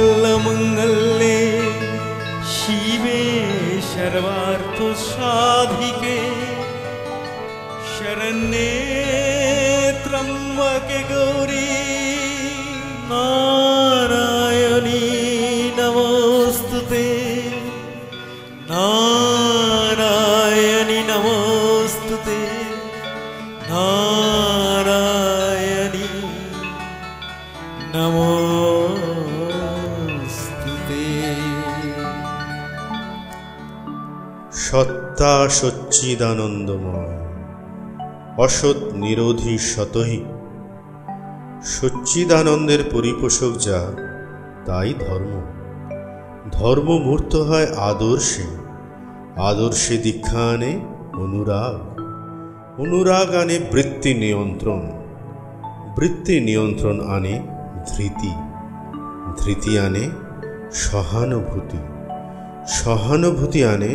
सर्वमङ्गलमङ्गले शिवे सर्वार्थसाधिके शरण्ये त्र्यम्बके गौरी नारायणी नमोस्तुते नारायणी नमोस्तुते नारायणी नमोस्तुते। সত্তা সচ্চিদানন্দময় অসৎ নিরোধী সতহি, সচ্চিদানন্দের পরিপোষক যা তাই ধর্ম। ধর্ম মূর্ত হয় আদর্শে, আদর্শে দীক্ষা আনে অনুরাগ, অনুরাগ আনে বৃত্তি নিয়ন্ত্রণ, বৃত্তি নিয়ন্ত্রণ আনে ধৃতি, ধৃতি আনে সহানুভূতি, সহানুভূতি আনে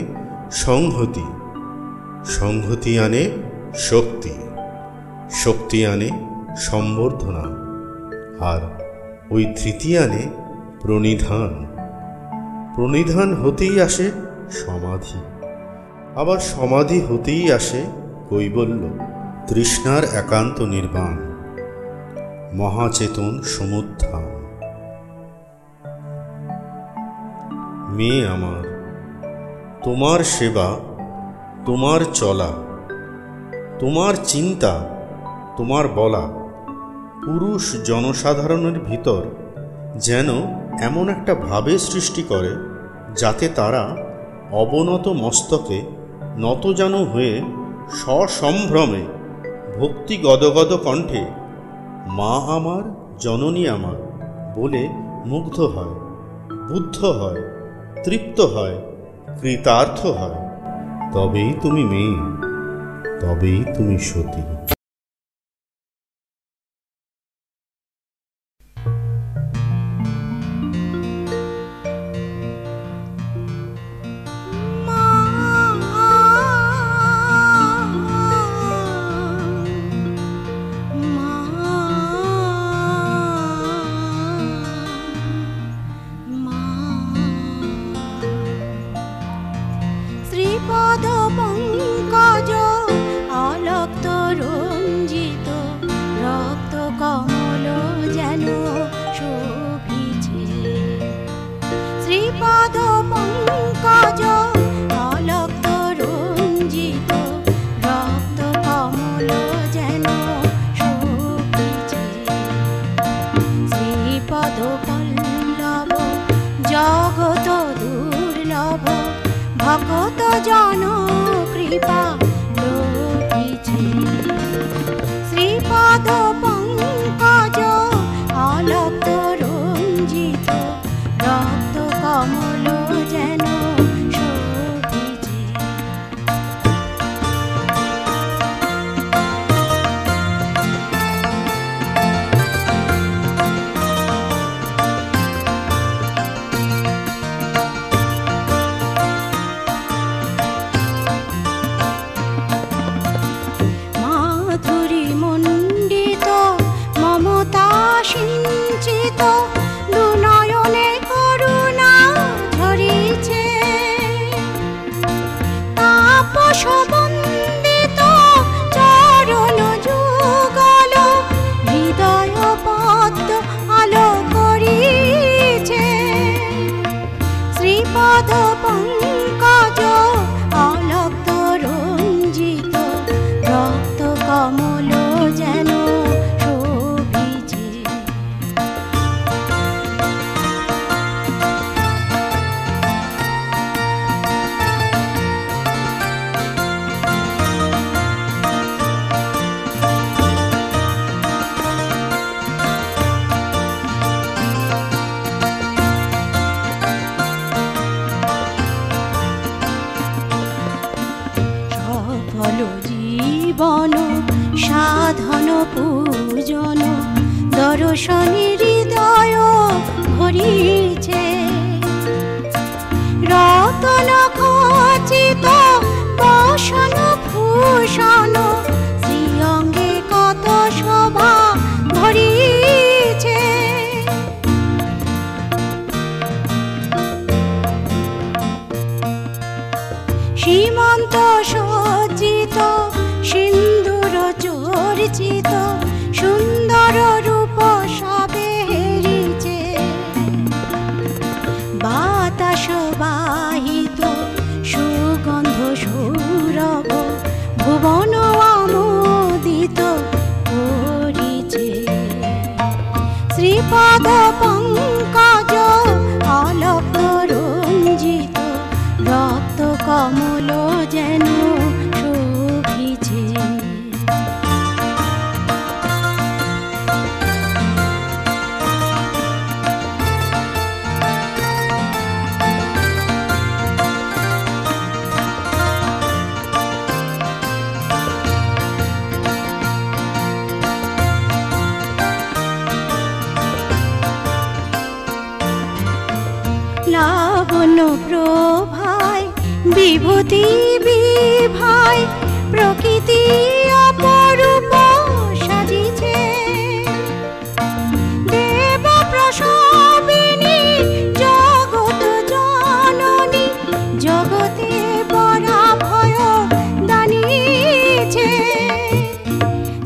সংহতি, সংহতি আনে শক্তি, শক্তি আনে সম্বর্ধনা, আর ওই ধৃতি আনে প্রণিধান, প্রণিধান হতেই আসে সমাধি, আবার সমাধি হতেই আসে কৈবল্য, তৃষ্ণার একান্ত নির্বাণ, মহাচেতন সমুত্থান। মেয়ে আমার, তোমার সেবা, তোমার চলা, তোমার চিন্তা, তোমার বলা পুরুষ জনসাধারণের ভিতর যেন এমন একটা ভাবের সৃষ্টি করে যাতে তারা অবনত মস্তকে নতজানু হয়ে সসম্ভ্রমে ভক্তি গদগদ কণ্ঠে মা আমার, জননী আমার বলে মুগ্ধ হয়, বুদ্ধ হয়, তৃপ্ত হয়, কৃতার্থ হয়। তবেই তুমি মেয়ে, তবেই তুমি সতী। ভগত জন কৃপা লোকিছে, শ্রীপদ পঙ্কজ অলক্ত রঞ্জিত রক্ত কমল যেন শোভিছে। সিঞ্চিত দুনয়নে করুণা ঝরিছে, তাপস বন্দিত চরণ যুগল হৃদয় পদ্ম আলো করিছে। শ্রীপদ পঙ্কজ অলক্ত রঞ্জিত রক্ত কমল যেন জীবন সাধন পূজন দর্শনে হৃদয় ভরিছে, রতন খচিত বসন সীমন্ত সজ্জিত সিন্দুর চর্চিত সুন্দর রূপ সবে হেরিছে। বাতাস বাহিত সুগন্ধ সৌরভ ভুবন আমোদিত করিছে। শ্রীপদ পঙ্কজ অলক্ষ রঞ্জিত রক্ত কমল যেন শোভিছে। লাবণ্য প্রভায় বিভূতি বিভায় প্রকৃতি অপরূপ সাজিছে। দেব প্রসবিনী জগৎ জননী জগতে পরাভয় দানিছে।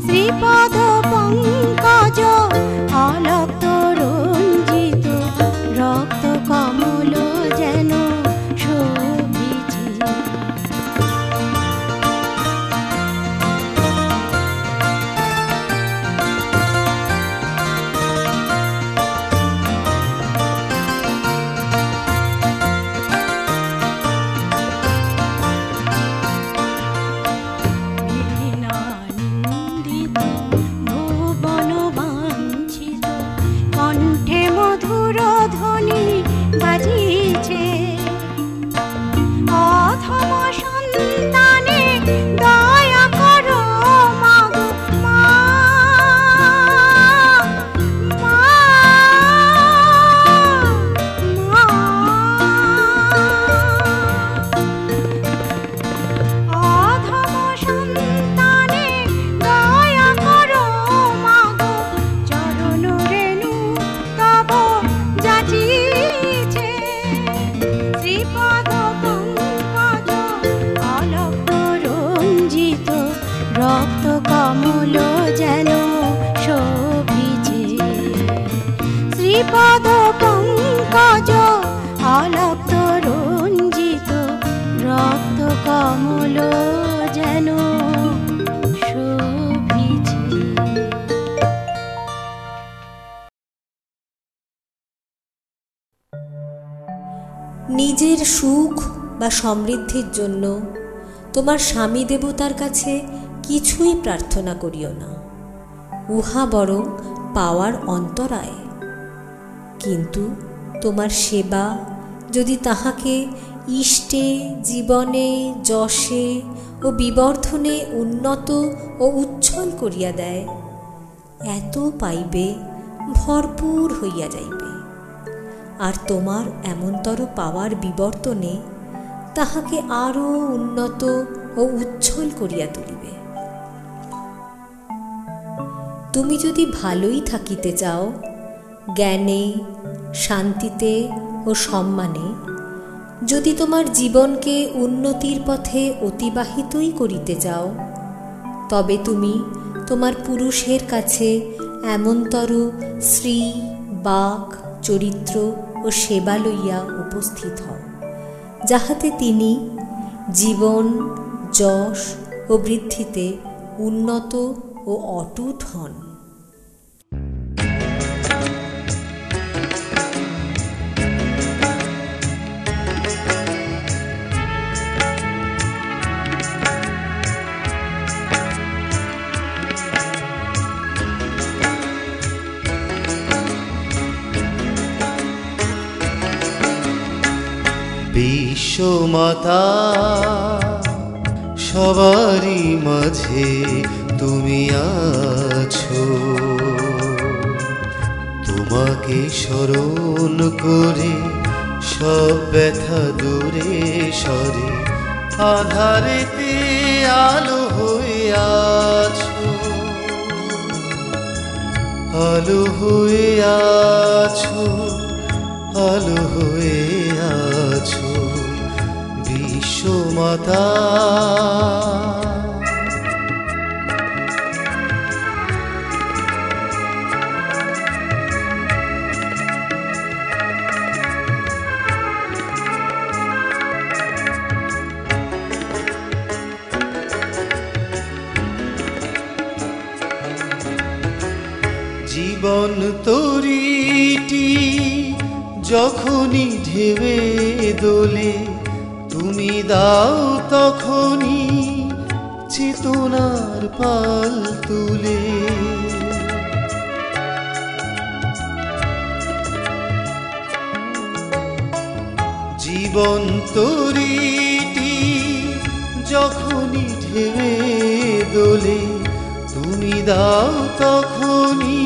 শ্রীপদ পঙ্কজ অলক্ষ রঞ্জিত রক্ত কমল যেন শোভিছে। বীণানিন্দিত ভুবন বাঞ্ছিত কণ্ঠে মধুর ধ্বনি বাজিছে। অধম সন্তানে দয়া করো মাগো মা, মা, মা। অধম সন্তানে দয়া করো মাগো চরণ রেণু তব যাচিছে। শ্রীপদ পঙ্কজ অলক্ষ রঞ্জিত রক্ত কমল যেন শোভিছে। শ্রীপদ পঙ্কজ অলক্ষ রঞ্জিত রক্ত কমল যেন শোভিছে। নিজের সুখ বা সমৃদ্ধির জন্য তোমার স্বামী দেবতার কাছে কিছুই প্রার্থনা করিও না, উহা বরং পাওয়ার অন্তরায়। কিন্তু তোমার সেবা যদি তাহাকে ইষ্টে, জীবনে, যশে ও বিবর্ধনে উন্নত ও উচ্ছল করিয়া দেয়, এত পাইবে ভরপুর হইয়া যাইবে। আর তোমার এমনতর পাওয়ার বিবর্তনে তাহাকে আরও উন্নত ও উচ্ছল করিয়া তুলিবে। তুমি যদি ভালোই থাকিতে চাও, জ্ঞানে, শান্তিতে ও সম্মানে, যদি তোমার জীবনকে উন্নতির পথে অতিবাহিতই করিতে চাও, তবে তুমি তোমার পুরুষের কাছে এমনতর শ্রী, বাক, চরিত্র ও সেবা লইয়া উপস্থিত হও, যাহাতে তিনি জীবন, যশ ও বৃদ্ধিতে উন্নত ও অটুট হন। বিশ্বমাতা সবারই মাঝে তুমি আছো, তোমাকে স্মরণ করে সব ব্যথা দূরে সরে আধারেতে আলো হয়ে আছো, আলো হয়ে আছো, আলো হয়ে আছো। মাতা। জীবন তরিটি যখনই ঢেউয়ে দোলে, তুমি দাও তখনই চেতনার পাল তুলে। জীবন তরিটি যখনই ঢেউয়ে দোলে, তুমি দাও তখনই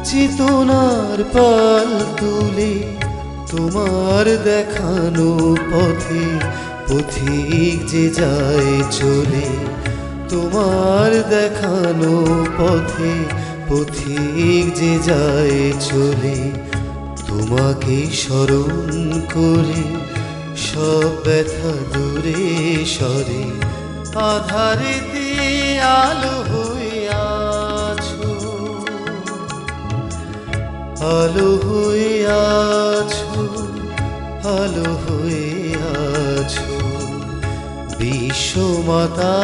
চেতনার পাল তুলে। তোমার দেখানো পথে পথিক যে যায় চলে, তোমার দেখানো পথে পথিক যে যায় চলে। তোমাকে স্মরণ করে সব ব্যথা দূরে সরে, আধারেতে আলো হয়ে আছো, আলো হয়ে আছো, আলো হয়ে আছো বিশ্বমাতা।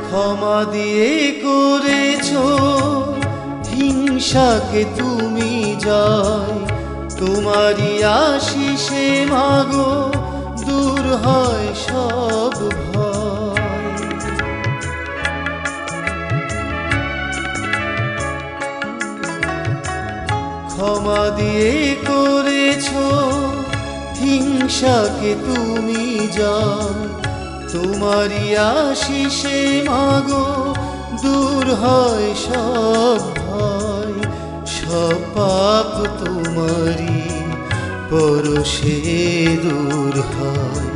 ক্ষমা দিয়ে করেছো হিংসাকে তুমি জয়, তোমারই আশিসে মাগো দূর হয় সব ভয়। ক্ষমা দিয়ে করেছো হিংসাকে তুমি জয়, তোমারই আশিসে মাগো দূর হয় সব ভয়। সব পাপ তোমারই পরশে দূর হয়,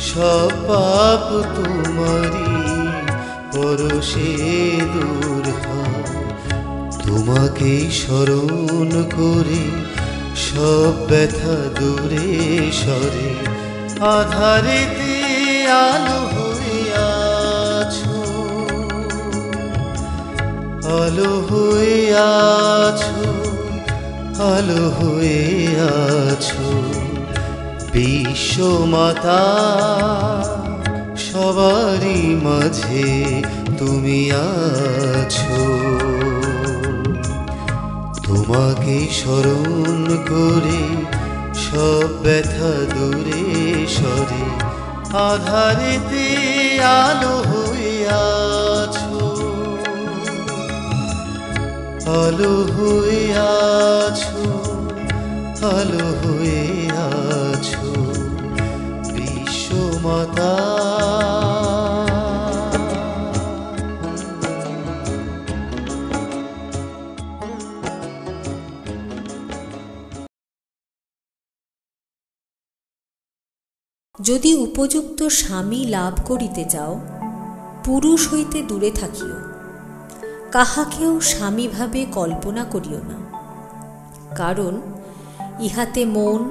সব পাপ তোমারই পরশে দূর হয়। তোমাকে স্মরণ করে সব ব্যথা দূরে সরে, আধারেতে আলো হয়ে আছো, আলো হয়ে আছো, আলো হয়ে আছো বিশ্বমাতা। সবারই মাঝে তুমি আছো, তোমাকে স্মরণ করে সব ব্যথা দূরে সরে, আধারেতে আলো হয়ে আছো, আলো হয়ে আছো, আলো হয়ে আছো বিশ্বমাতা। যদি উপযুক্ত স্বামী লাভ করিতে চাও, পুরুষ হইতে দূরে থাকিও, কাহাকেও স্বামী ভাবে কল্পনা করিও না। কারণ ইহাতে মন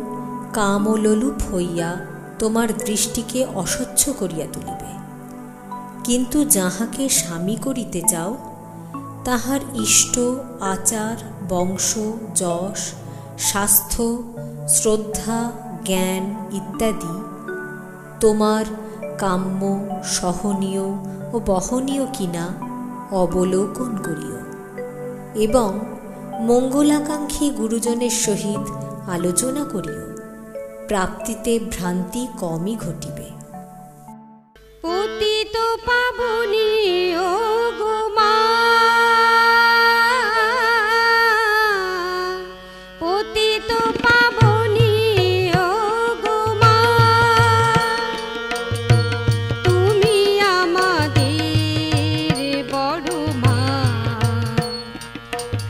কামলোলুপ হইয়া তোমার দৃষ্টিকে অস্বচ্ছ করিয়া তুলিবে। কিন্তু যাহাকে স্বামী করিতে চাও, তাহার ইষ্ট আচার বংশ যশ স্বাস্থ্য শ্রদ্ধা জ্ঞান ইত্যাদি তোমার কাম্য সহনীয় ও বহনীয় কিনা অবলোকন করিও, এবং মঙ্গলাকাঙ্ক্ষী গুরুজনের সহিত আলোচনা করিও। প্রাপ্তিতে ভ্রান্তি কমই ঘটিবে। পতিত পাবনী ও গো মা, পতিত পাবনী ও গো মা, তুমি আমাদের বড় মা।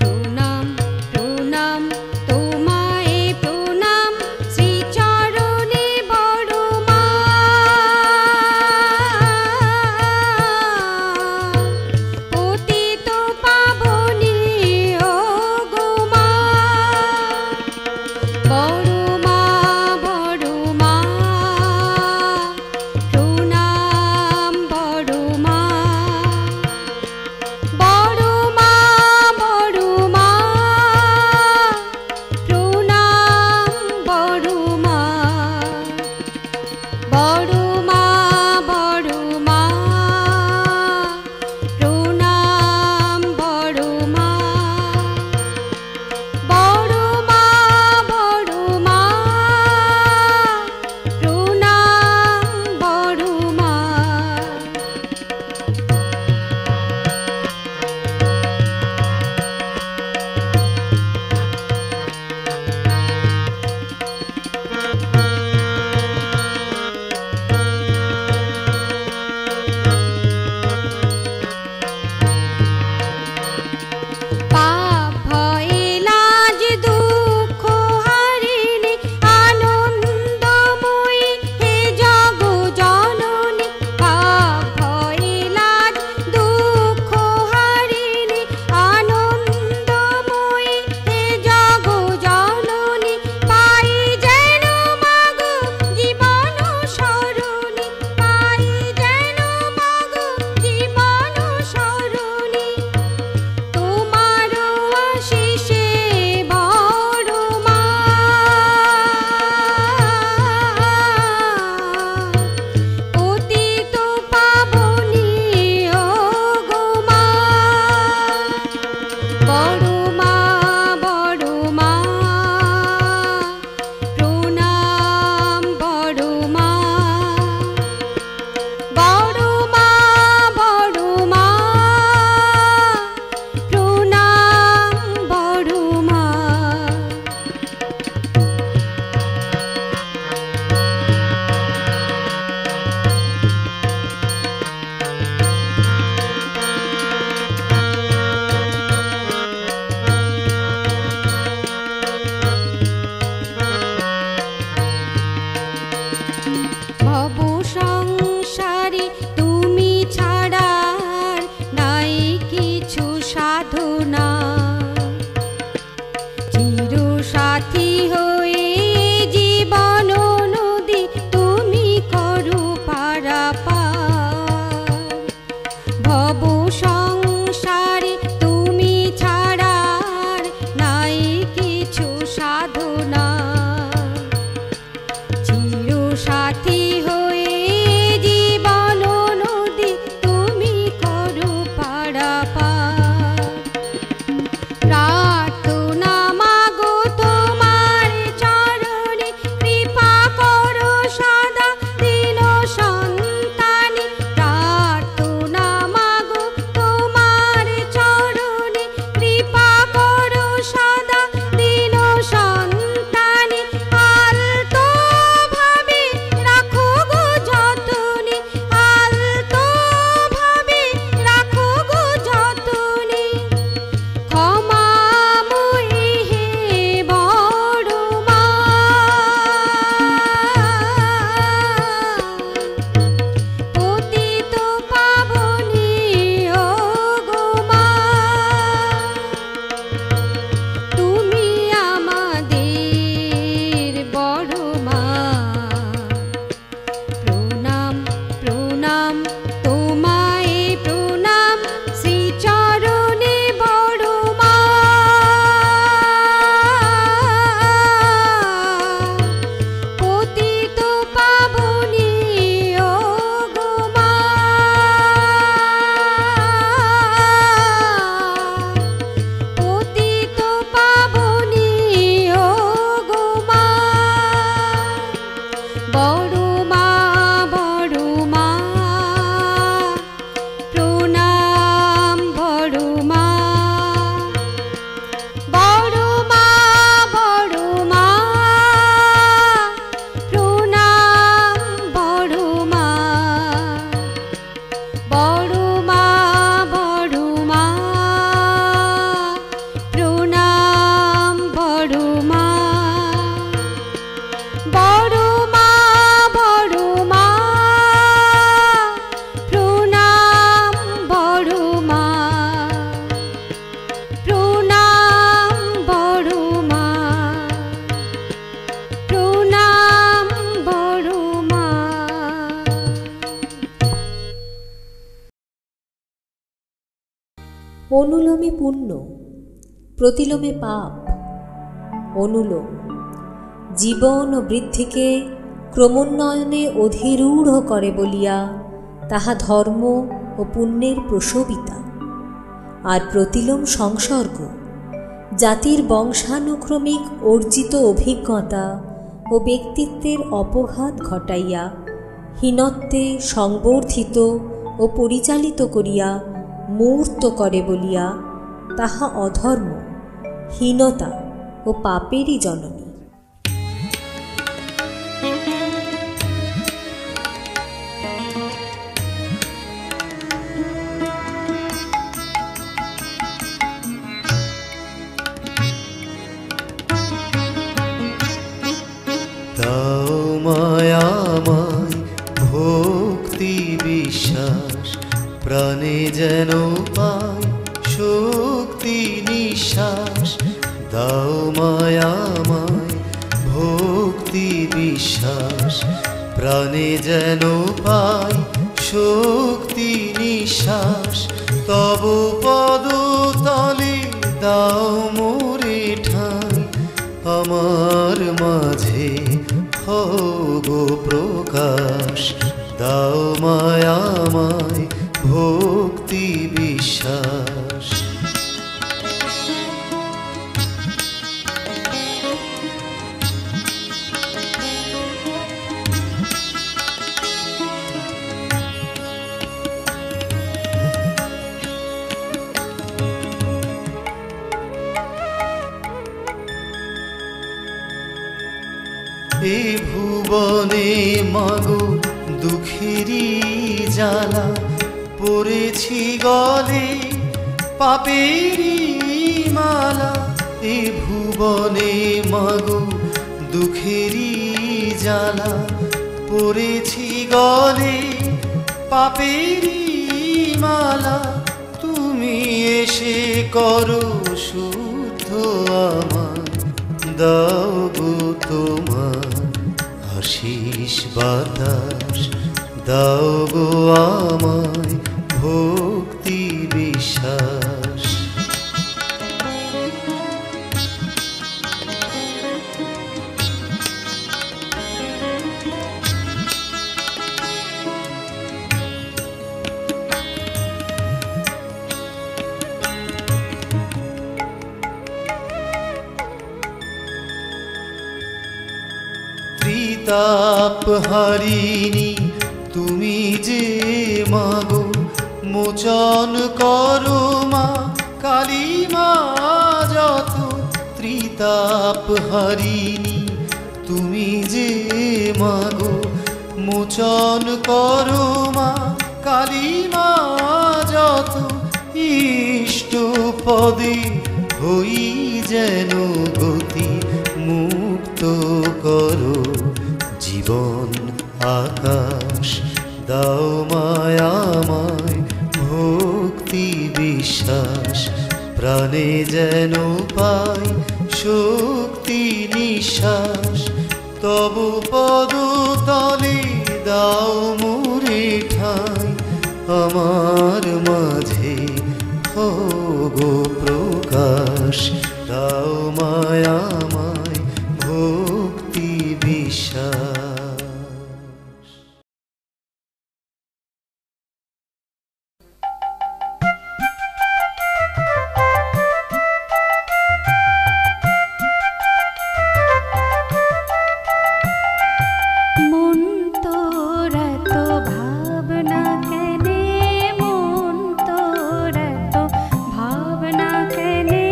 প্রণাম প্রণাম অনুলোমে পুণ্য, প্রতিলোমে পাপ। অনুলোম জীবন ও বৃদ্ধিকে ক্রমোন্নয়নে অধিরূঢ় করে বলিয়া তাহা ধর্ম ও পুণ্যের প্রসবিতা। আর প্রতিলোম সংসর্গ জাতির বংশানুক্রমিক অর্জিত অভিজ্ঞতা ও ব্যক্তিত্বের অপঘাত ঘটাইয়া হীনত্বে সংবর্ধিত ও পরিচালিত করিয়া মূর্ত করে বলিয়া তাহা অধর্ম, হীনতা ও পাপেরই জননী। দাও মায়াময় ভক্তি বিশ্বাস, প্রাণে যেন পাই শক্তি নিঃশ্বাস। দাও মায়াময় ভক্তি বিশ্বাস, প্রাণে যেন পাই শক্তি নিঃশ্বাস। তব পদতলে দাও মোরে ঠাঁই, আমার মাঝে হগো প্রকাশ। দাও মায়াময় ভক্তি বিশ্বাস। এ ভুবনে মাগো দুঃখেরই জ্বালা, পড়েছি গলে পাপেরই মালা। এ ভুবনে মাগো দুঃখেরই জ্বালা, পড়েছি গলে পাপেরই মালা। তুমি এসে করো শুদ্ধ আমার, দাও গো তোমার আশিস বাতাস। দাও গো আমায় ভক্তি বিশ্বাস। ত্রিতাপ হারিণী তুমি যে মাগো, মোচন করো মা কালী মা যত। ত্রিতাপ হারিণী তুমি যে মাগো, মোচন করো মা কালী মা যত। ইষ্ট পদে হই যেন গতি, মুক্ত করো জীবন আকাশ। দাও মায়াময় ভক্তি বিশ্বাস, প্রাণে যেন পাই শক্তি নিঃশ্বাস। তব পদতলে দাও মোরে ঠাঁই, আমার মাঝে হগো প্রকাশ। দাও মায়াময় ভক্তি বিশ্বাস। মন তোর এত ভাবনা কেনে, মন তোর এত ভাবনা কেনে।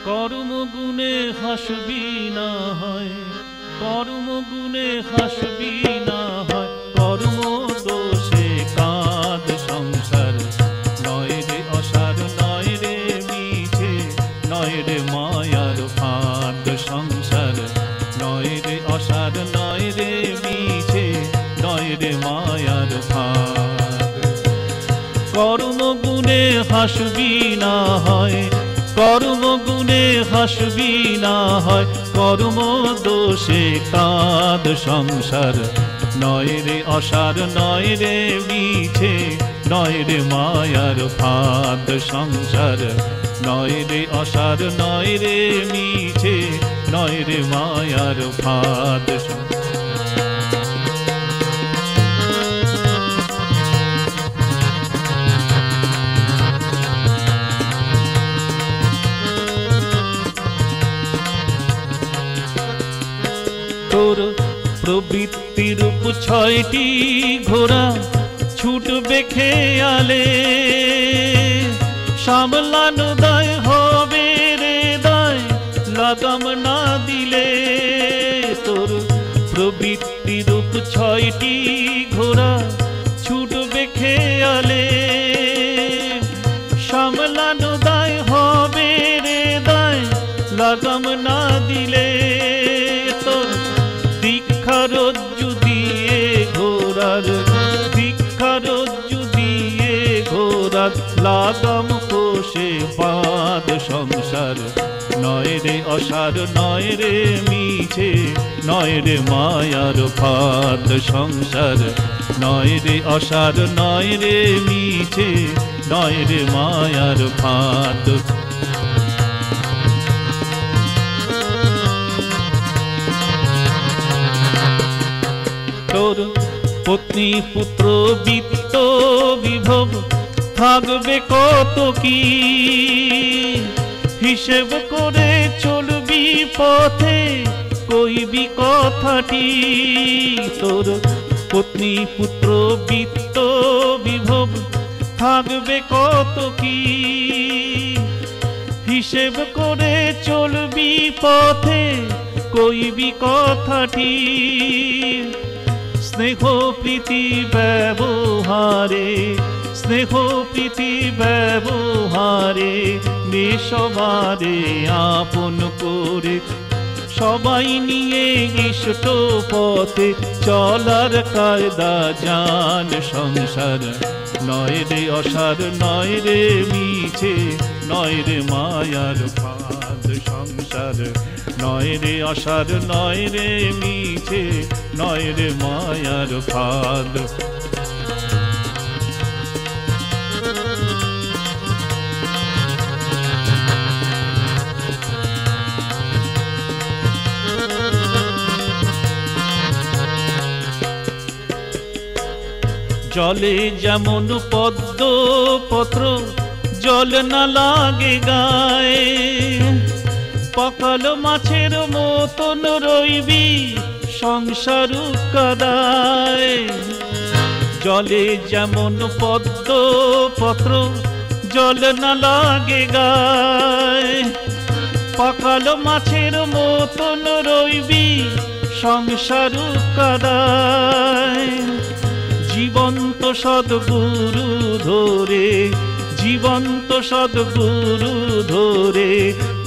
কর্মগুণে হাসবি না হয়, কর্মগুণে হাসবি না হয়, কর্ম দোষে কাঁদ সংসার। নয় রে অসার, নয় রে মিছে, নয় রে মায়ার ফাঁদ সংসার। নয় রে অসার, নয় রে মিছে, নয় রে মায়ার ফাঁদ। কর্মগুণে হাসবি না হয়, কর্মগুণে হাসবি না হয়, কর্ম দোষে কাঁদ সংসার। নয় রে অসার, নয় রে মিছে, নয় রে মায়ার ফাঁদ সংসার। নয় রে অসার, নয় রে মিছে, নয় রে মায়ার ফাঁদ সংসার। তোর প্রবৃত্তির রূপ ছয়টি ঘোড়া ছুটবে খেয়ালে, সামলানো দায় হবে রে দায়, লাগাম না দিলে। তোর প্রবৃত্তির রূপ ছয়টি ঘোড়া ছুটবে খেয়ালে, সামলানো দায় হবে রে দায়, লাগাম না দিলে। তোর দীক্ষারজ্জু দিয়ে ঘোড়ার, দীক্ষারজ্জু দিয়ে ঘোড়ার, লাগাম কোষে বাঁধ সংসার। নয় রে অসার, নয় রে মিছে, নয় রে মায়ার ফাঁদ সংসার। নয় রে অসার, নয় রে মিছে, নয় রে মায়ার ফাঁদ। তোর পত্নী পুত্র বিত্ত বিভব থাকবে কত কি, হিসেব করে চলবি পথে কইবি কথাটি। তোর পত্নী পুত্র বিত্ত বিভব থাকবে কত কি, হিসেব করে চলবি পথে কইবি কথাটি। স্নেহ প্রীতি ব্যবহারে, স্নেহ প্রীতি ব্যবহারে, নে সবারে আপন করে, সবাই নিয়ে ইষ্ট পথে চলার কায়দা জান সংসার। নয় রে অসার, নয় রে মিছে, নয় রে মায়ার ফাঁদ সংসার। নয় রে অসার, নয় রে মিছে, নয় রে মায়ার ফাঁদ। জলে যেমন পদ্ম পত্র জল না লাগে গায়ে, পকাল মাছের মতন রইবি সংসার কাদায়। জলে যেমন পদ্ম পত্র জল না লাগে গায়ে, পকাল মাছের মতন রইবি সংসার কাদায়। জীবন্ত সদ্গুরু ধরে, জীবন্ত সদ্গুরু ধরে,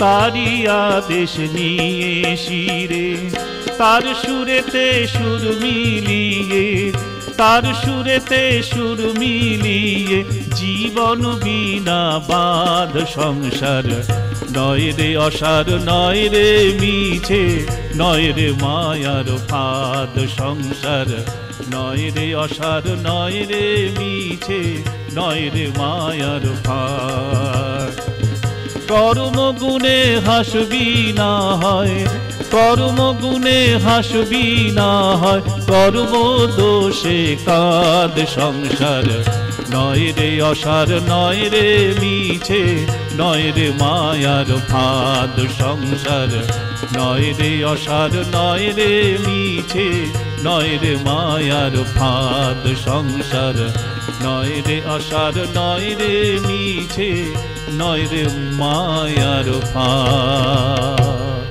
তারি আদেশ নিয়ে শিরে, তার সুরেতে সুর মিলিয়ে, তার সুরেতে সুর মিলিয়ে, জীবন বিনা বাঁধ সংসার। নয় রে অসার, নয় রে মিছে, নয় রে মায়ার ফাঁদ সংসার। নয় রে অসার, নয় রে মিছে, নয় রে মায়ার ফাঁদ। কর্মগুণে হাসবি না হয়, কর্মগুণে হাসবি না হয়, কর্ম দোষে কাঁদ সংসার। নয় রে অসার, নয় রে মিছে, নয় রে মায়ার ফাঁদ সংসার। নয় রে অসার, নয় রে মিছে, নয় রে মায়ার ফাঁদ সংসার, নয় রে আশার, নয় রে মিছে, নয় রে মায়ার ফাঁদ।